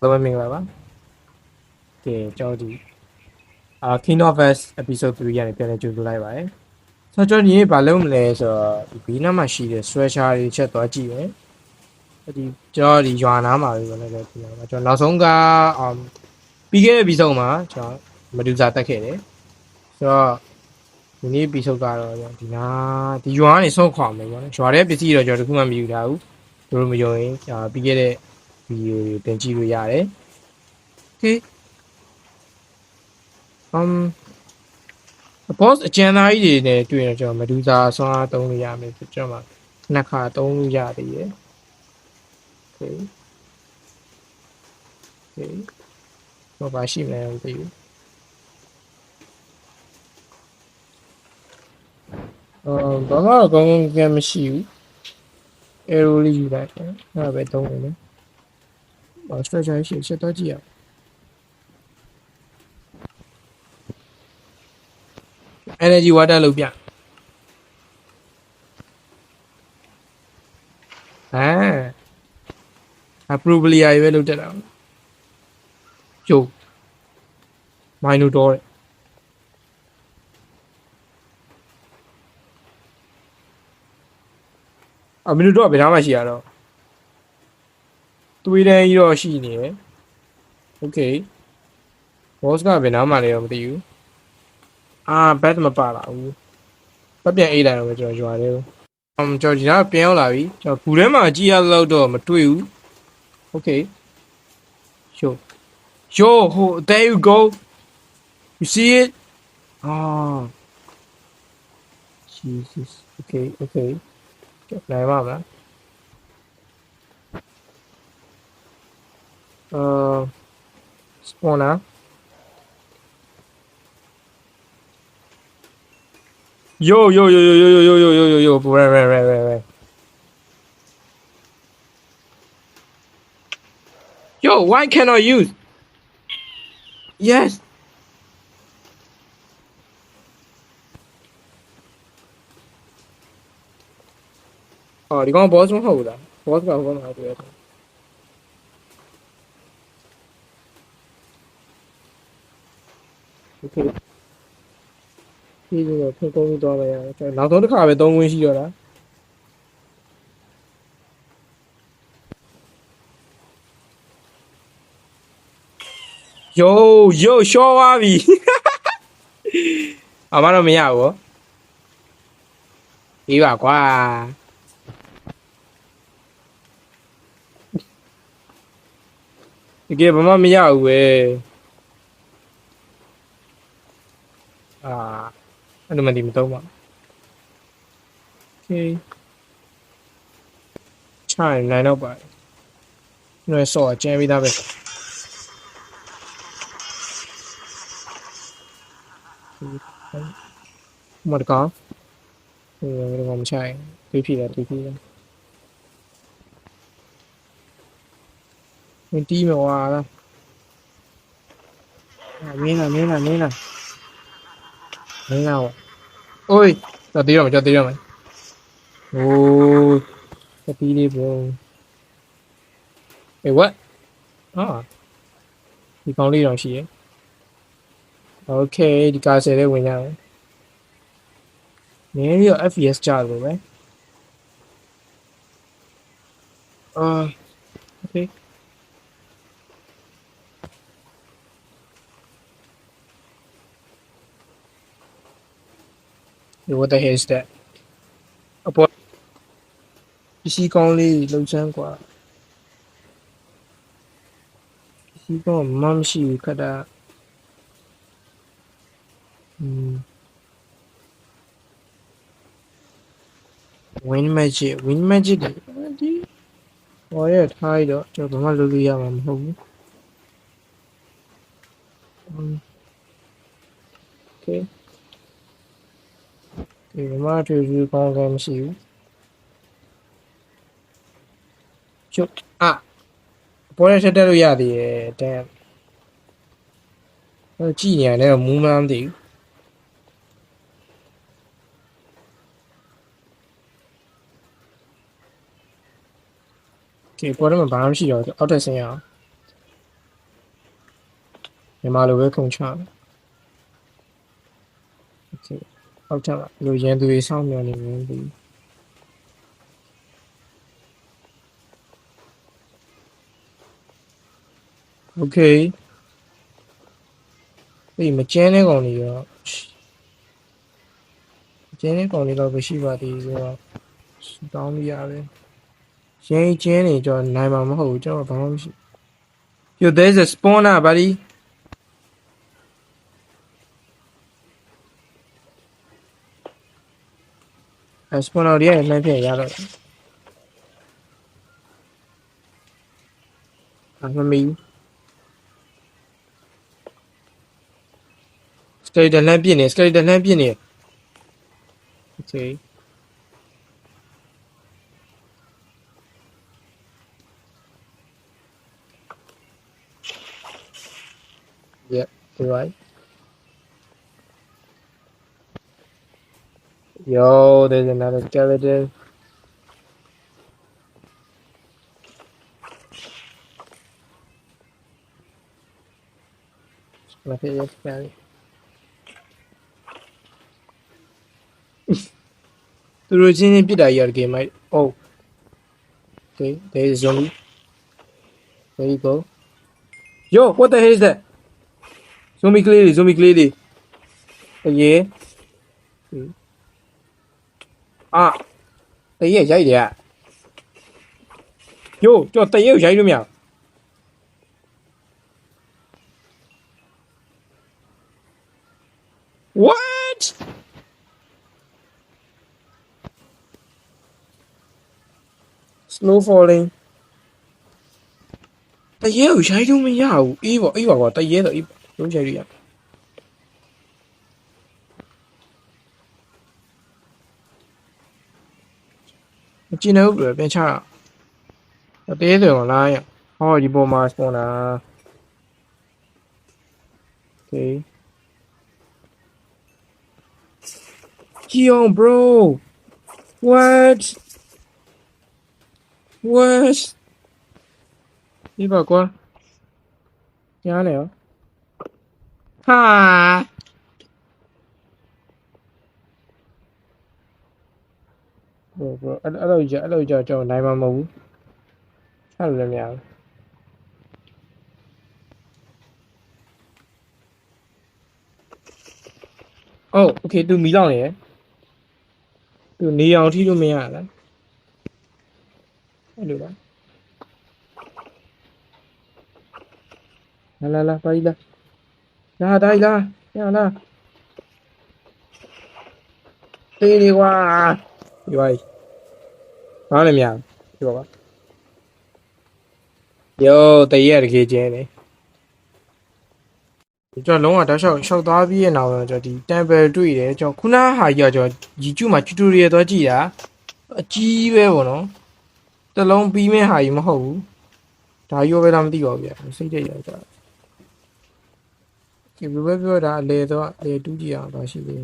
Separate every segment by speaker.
Speaker 1: Hello မင်္ဂလာပါကဲကျွန်တော်ဒီKing of Us episode 3ရနေပြန်လည်ကြိုဆိုလိုက်ပါတယ်ဆိုတော့ကျွန်တော်ဒီနေ့ဘာလုပ်မလဲဆိုတော့ဒီဘေးနားမှာရှိတဲ့ stretcher တွေချက်သွားကြည့်ရယ်ဒီကျွန်တော်ဒီရွာနားမှာပဲလည်းပြန်ပါကျွန်တော်နောက်ဆုံးကပြီးခဲ့တဲ့ episode မှာကျွန်တော်မဒူစာတက်ခဲ့တယ်ဆိုတော့ဒီနေ့ episode ကတော့ဒီနားဒီရွာကနေဆုံးခွာမယ်ပေါ့နော်ရွာထဲပစ္စည်းတော့ကျွန်တော်တခုမှမယူထားဘူးတို့မယုံရင်ပြီးခဲ့တဲ့ video တွေတင်ကြည့်လို့ရတယ် Okay boss အကျဉ်းသားကြီးတွေနဲ့တွေ့ရင်ကျွန်တော်မဒူစာဆွမ်းအားသုံးလို့ရမယ်ဆိုကျွန်တော်နှစ်ခါသုံးလို့ရသေးတယ် Okay Okay တော့ပါရှိမလဲမသိဘူးဘာမှတော့ကောင်းကောင်းကင်မရှိဘူး arrow လေးယူလိုက်တယ်အဲ့ဒါပဲသုံးနေတယ် stretcher ရှိချက်တော့ကြည့်ရ energy water လို့ပြprobably ရွေးလို့တက်တာကျိုး Minotaur Minotaur ဘယ်သားမှရှိရတော့သွေးတန်းကြီးတော့ရှိနေတယ် Okay boss ကဘယ်နားမှလဲတော့မသိဘူးbad မပါလာဘူးပတ်ပြန်အေးလိုက်တော့ကျွန်တော်ရွာတယ်ကျွန်တော်ဒီနားပြန်ရောက်လာပြီကျွန်တော်ဘူးထဲမှာကြည့်ရတော့မတွေ့ဘူး Okay yo there you go you see it Jesus okay နိုင်ပါမလားspawner yo right yo why cannot use yesဒီကောင် boss မဟုတ်ဘူးလား boss ကဟိုကောင်မှာတွေ့ရတယ် Okay ဒီလိုဖုန်းကုန်းပြီးတော့မယ်ကျွန်တော်နောက်ဆုံးတစ်ခါပဲ3ခွင်းရှိတော့တာyo ရှော့သွားပြီအမတော့မရဘူးအေးပါကွာတကယ်ဘာမှမရဘူးပဲအဲ့လိုမှဒီမတော့ပါ Okay ချိုင်းနိုင်တော့ပါကျွန်တော်ဆော့ကျန်းပြီးသားပဲမတ်ကောဒီကောင်မချိုင်းပြီးပြီလားမင်းတီးမဝါလားမင်းလားโอ้ยจะตีတော့မယ်โอ้จะตีလေး bro hey what ဒီကောင်လေးတော့ရှိရယ် Okay ဒီကားဆယ်လေးဝင်ရတယ်နည်းပြီးတော့ FPS ကျလို့ပဲOkay what the hell is that အပေါ်ပစ္စည်းကောင်းလေးလှုပ်ချမ်းกว่าပစ္စည်းကောင်းမရှိဘူးခက်တာWind magic ဒီဟောရထားတော့ကျွန်တော်ဘာမှလုပ်လို့ရမှာမဟုတ်ဘူး Okay ဒီမှာထွေကောင်းမရှိဘူးချုပ်ပေါ်ရထက်တက်လို့ရသေးတယ်တဲ့ကြည့်နေရတယ်မူးမှန်းမသိဘူးOkay ပေါ်ရမှာဘာမှမရှိတော့အောက်ထပ်ဆင်းရအောင် မြန်မာလိုပဲခုံချမယ်โอเคဟောက်ချပါလူရန်သူတွေစောင့်မျှော်နေနေပြီโอเคဒီမကျန်းတဲ့ကောင်တွေရောကျန်းတဲ့ကောင်တွေတော့မရှိပါသေးဆိုတော့တောင်းလို့ရတယ်ရင်းကျန်းနေကြနိုင်မှာမဟုတ်ဘူးကျွန်တော်ဘာမှမရှိ Yo there's a spawner buddy a spawner တွေရဲ့မှန်းဖြစ်ရတော့မမီ skeleton လမ်းပြင်းနေ skeleton လမ်းပြင်းနေ okay yeah you're right yo there's another skeleton Let's see this guy. သူတို့ချင်းချင်းပြစ်တာရတဲ့ game မိုက် oh okay there is a zombie there you go yo what the hell is that zombie clearly yeah อ่ะတရေရိုက်တယ်อ่ะ yo ကြော်တရေကိုရိုက်လို့မရ what slow falling တရေကိုရိုက်လို့မရဘူးအေးပေါ့ကွာတရေတော့အေးလုံးရိုက်လို့ရမကျင်တော့ဘူးပြန်ချတာတရေဆိုတော့လားဟောဒီပေါ်မှာ spawner okay Yo bro what ဒီပါကွာကြားလေရောဟာဘို့အဲ့လိုကြောကျွန်တော်နိုင်မှာမဟုတ်ဘူးချလို့လည်းမရဘူးအော် okay သူမီလောက်နေရယ်သူနေအောင်ထိလို့မရလားအဲ့လိုလားလာပါလိလာတိုင်းလာရလားတေးနေကွာရွာဘာလဲမြာပြောပါယောတရေရတကယ်ကျင်းနေကျွန်တော်လုံးဝတောက်လျှောက်သွားပြီးရအောင်ကျွန်တော်ဒီ temple တွေ့တယ်ကျွန်တော်ခုနဟာကြီးကကျွန်တော် YouTube မှာ tutorial သွားကြည့်တာအကြီးပဲပေါ့နော်တလုံးပြီးမဲ့ဟာကြီးမဟုတ်ဘူးဒါရောပဲလားမသိပါဘူးဗျစိတ်တရကြဒီဘယ်ပြောတာအလေတော့အလေတူးကြည့်အောင်ပါရှိသေး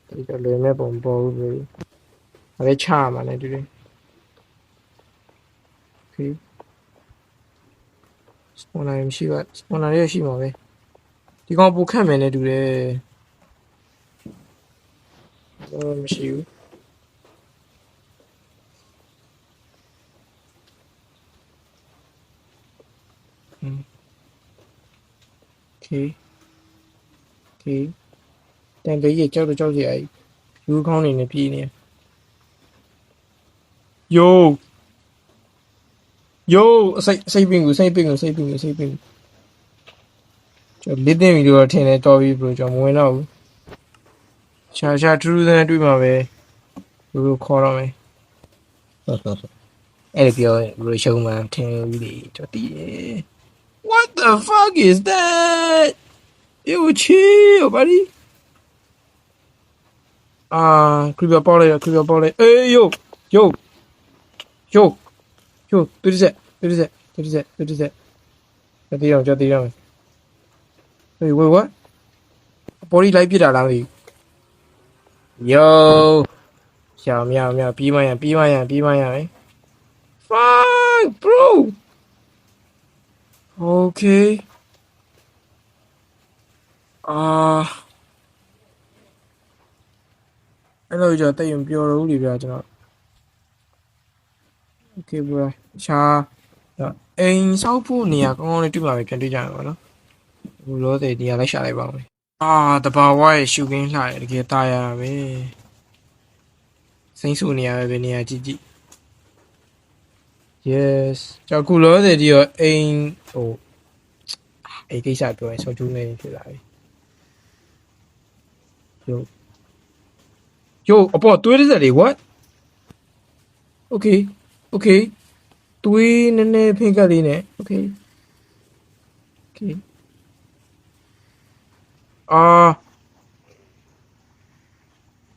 Speaker 1: ဒီကလွယ်မဲ့ပုံပေါ်ဘူးလေအဲ့ဒါချမှာနဲ့တူတယ် okay spawner မရှိပါ spawner ရရှိမှာပဲဒီကောင်ပိုခတ်မယ်နဲ့တူတယ်မရှိဘူးokay တန်လေးရကြောက်ကြအဲ့ယူခေါင်းနေနဲ့ပြေးနေယိုစိတ်ပင်ကိုကျွန်တော်လစ်တဲ့ဗီဒီယိုထင်တယ်တော်ပြီဘရိုကျွန်တော်မဝင်တော့ဘူးရှာထူးထူးနဲ့တွေ့မှာပဲဘရိုခေါ်တော့မယ်အဲ့ဒီပြောဘရိုရှုံးမှထင်ဘူးလေကျွန်တော်တည်တယ် What the fuck is that Yo chill buddy creeper ပေါက်လိုက်အေး yo တူးစက်ကြတိတော့ Wait what ပေါ်ဒီလိုက်ပြတာလားမသိ Yo ရှောင်မြောင်ပြီးမှရမယ် Fuck bro Okay အဲ့လိုကြောင့်တိတ်ရင်ပြောတော့ဦးလေဗျာကျွန်တော် Okay bro ရှားအိမ်ဆောက်ဖို့နေရာကောင်းကောင်းလေးတွေ့မှာပဲပြန်တွေ့ကြရမှာနော်ဘုလို့တဲ့နေရာလိုက်ရှာလိုက်ပါဦးတဘာဝရဲ့ရှုခင်းလှတယ်တကယ်ตายရတာပဲစိမ့်ဆူနေရပဲနေရာကြည့်ကြည့် yes ကျွန်တော်ခုလို့တဲ့ဒီရောအိမ်ဟိုအိမ်ကိစ္စပြောရင်ဆောက်ကျူးနေဖြစ်လာပြီyo အပေါ်တွေးရစလေ what okay okay တွေးနည်းနည်းဖိကတ်လေးနဲ့ okay okay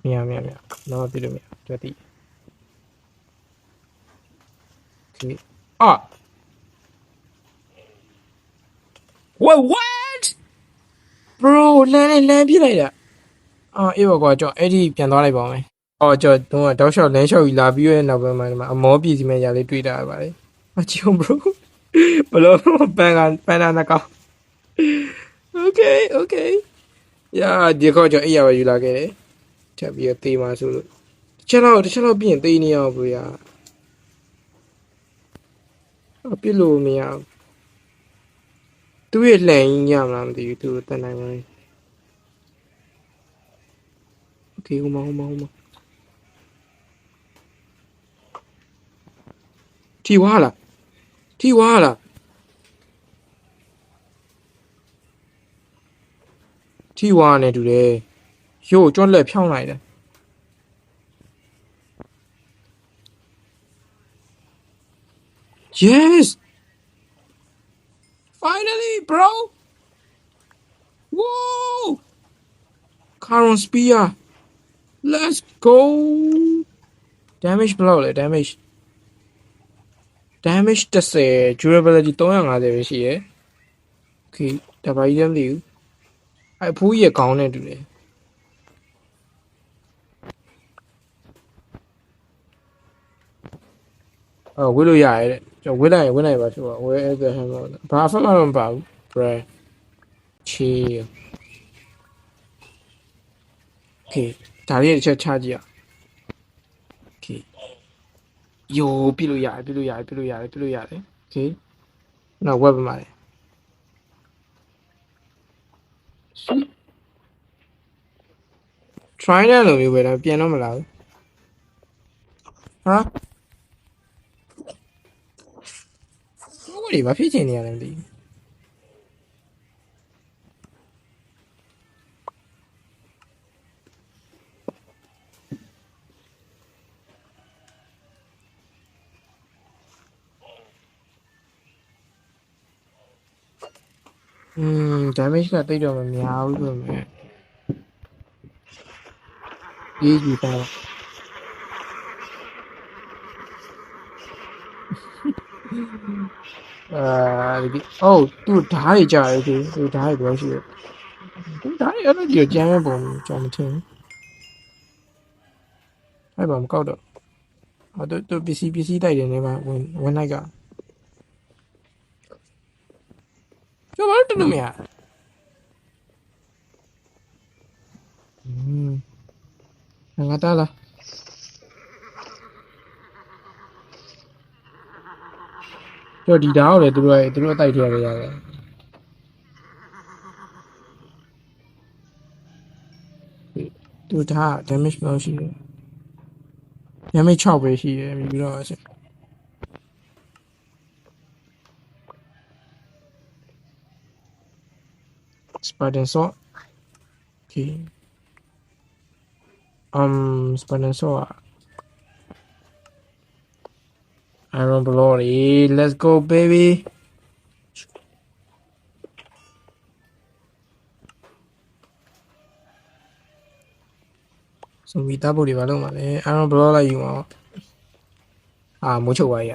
Speaker 1: မရတော့ပြလို့မရတွေ့တိ okay what bro လမ်းပြလိုက်တာအေးပါကွာကျွန်တော်အဲ့ဒီပြန်သွားလိုက်ပါမယ်ကျွန်တော်တောက်လျှောက်လမ်းလျှောက်ကြီးလာပြီးရဲ့နောက်ပိုင်းမှာအမောပြည်စီမဲ့ຢာလေးတွေ့တာပါလေကြည့်အောင် bro ဘလို့ပန်နာကော okay ဒီခေါက်ကျွန်တော်အဲ့ရပါယူလာခဲ့တယ်ချက်ပြီးတော့တေးမှာဆိုလို့တစ်ချက်လောက်ပြင်တေးနေအောင် bro ပြစ်လို့မရဘူးသူ့ရဲ့လှန်ကြီးညမလားမသိဘူးသူတန်နိုင်ပါလေ okay ဟိုမှာထီဝါလားထီဝါနဲ့တူတယ်ရို့ကျွတ်လက်ဖြောင်းလိုက်တယ် yes finally bro whoa Caron Spear let's go damage ဘယ်လောက်လဲ damage 10 durability 350ပဲရှိရယ် okay ဒါပါကြီးလည်းမသိဘူးအဲ့ဖိုးကြီးကောင်းနေတူတယ်ဝေးလို့ရတယ်တဲ့ကျွန်တော်ဝေးလိုက်ပါဆိုတော့ဝေးအဲ့ဒါဟမ်းတော့ဘာဖတ်မှမပါဘူး bro ချီ okay ဒါလေးတစ်ချက်ချကြည့်အောင် okay ယိုပြလို့ရတယ် okay နောက် web မှာလေ try တယ်လို့မျိုးပဲတော့ပြန်တော့မလာဘူးဟာဘာတွေဘာဖြစ်ချင်နေရလဲမသိဘူးdamage ကတိတ်တော့မများဘူးဆိုမဲ့ရေးကြည့်ပါဒီသူ့ဓာတ်ကြရတယ်သူဓာတ်ဘယ်ရှိလဲသူဓာတ်အဲ့လိုကြမ်းမဲ့ပုံကျွန်တော်မထင်အဲ့ဘာမကောက်တော့သူပစ္စည်းတိုက်တယ်နေပါဝင်လိုက်ကကျွန်တော်တို့လို့မရငါတားလားကျွန်တော်ဒီဓာတ်ကိုလည်းသူတို့အတိုက်ထည့်ရရတယ်သူဓာတ် damage လောက်ရှိတယ် damage 6ပဲရှိတယ်ပြီးတော့Spartan Sword okay Spartan Sword Iron Glory let's go baby so မိသားဖို့တွေဘာလုပ်မှာလဲ Iron Block လိုက်ယူအောင်မိုးချုပ်သွားရ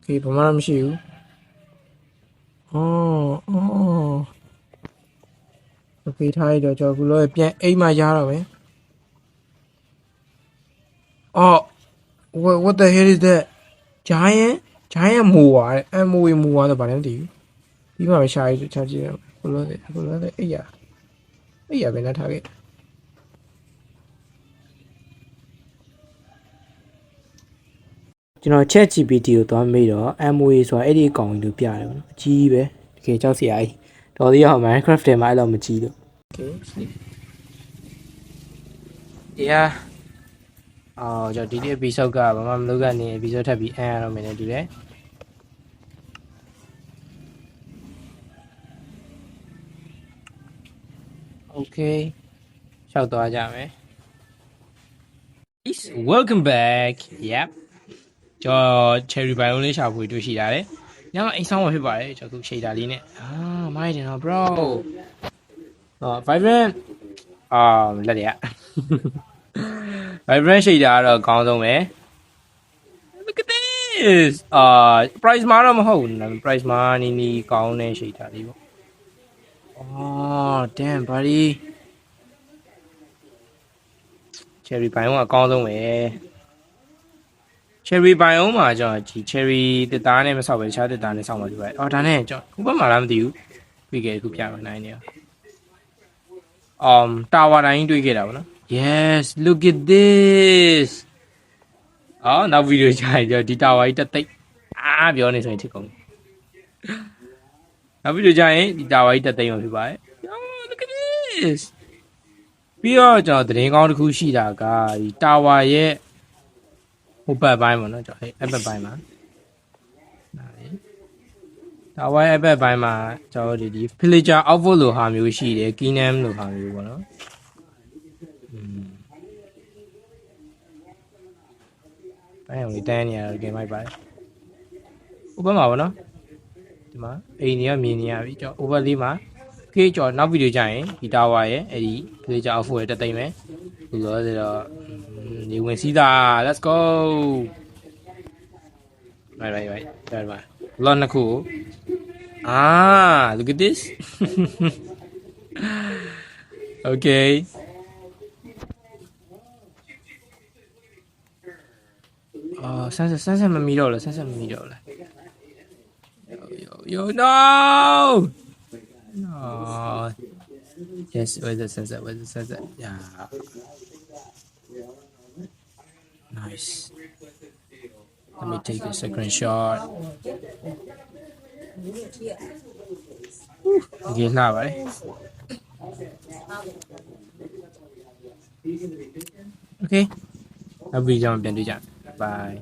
Speaker 1: Okay ဘာမှတော့မရှိဘူးအော် Okay ထားရတော့ကျွန်တော်ခုလောပြန်အိမ်မှာရတော့မယ်အော် what the hell is that giant မူပါတဲ့ MOA မူပါတော့ဗာလည်းမသိဘူးပြီးမှပဲရှာရချကြည့်ရမယ်ခုလောအဲ့ရပဲနဲ့ထားခဲ့ကျွန်တော် Chat GPT ကိုသွားမေးတော့ MOA ဆိုတာအဲ့ဒီအကောင်ကြီးလို့ပြတယ်ဗောနော်အကြီးပဲတကယ်ကြောက်စရာကြီးတော်သေးအောင် Minecraft ထဲမှာအဲ့လိုမကြီးလို့ Okay sleep yeah အော်ကျွန်တော်ဒီ episode ကဘာမှမလုပ်ကနေ episode ထပ်ပြီးအန်ရတော့မယ်နဲ့တူတယ် Okay ရှောက်သွားကြမယ် Welcome back yep ကျွန်တော် cherry biome လေးရှာဖွေတွေ့ရှိရတယ်ညကအိမ်ဆောင်မှာဖြစ်ပါတယ်ကျွန်တော် shader လေးနဲ့မိုက်တယ်နော် bro vibrant လက်ရ vibrant shader ကတော့အကောင်းဆုံးပဲ look at this price မှာတော့မဟုတ်ဘူး price မှာနီးကောင်းတဲ့ shader လေးပေါ့damn buddy cherry biome ကအကောင်းဆုံးပဲ cherry biome မှာကျွန်တော်ဒီ cherry တစ်သားနဲ့မဆောက်ပဲတခြားတစ်သားနဲ့ဆောက်မှာဒီပဲဒါနဲ့ကျွန်တော်ဟိုဘက်မှာလားမသိဘူးတွေ့ခဲ့ခုပြမယ်နိုင်နေtower တိုင်းတွေ့ခဲ့တာဗောနော် yes look at this နောက်ဗီဒီယိုကြာရင်ကျွန်တော်ဒီ tower ကြီးတက်သိပ်ပြောနေဆိုရင်ထစ်ကုန်နောက်ဗီဒီယိုကြာရင်ဒီ tower ကြီးတက်သိပ်မှာဖြစ်ပါတယ် look at this ပြီးတော့ကျွန်တော်သတင်းကောင်းတစ်ခုရှိတာကဒီ tower ရဲ့ဟိုဘက်ပိုင်းပေါ့နော်ကျွန်တော်အဲ့ဘက်ပိုင်းမှာဒါဝိုင်းအဲ့ဘက်ပိုင်းမှာကျွန်တော်တို့ဒီ villager outfit လိုဟာမျိုးရှိတယ် kingdom လိုဟာမျိုးပေါ့နော်အဲ့အောင်လေးတန်းနေရတော့ game မိုက်ပါတယ်ဥပမာပေါ့နော်ဒီမှာအိမ်ကြီးကမြင်နေရပြီကျွန်တော် over လေးမှာ okay ကျွန်တော်နောက်ဗီဒီယိုကြရင်ဒီ tower ရဲ့အဲ့ဒီ villager outfit ရဲ့တက်သိမ့်မယ်ဒီလိုဆိုတော့နေဝင်စီးတာ let's go right ဒါပါ lot နှစ်ခုlook at this okay sunset မမီတော့လား sunset မမီတော့လား yo no yes where's the sunset yeah nice let me take a screenshot okay လှပါတယ် okay နောက်ဗီဒီယိုမှာပြန်တွေ့ကြ bye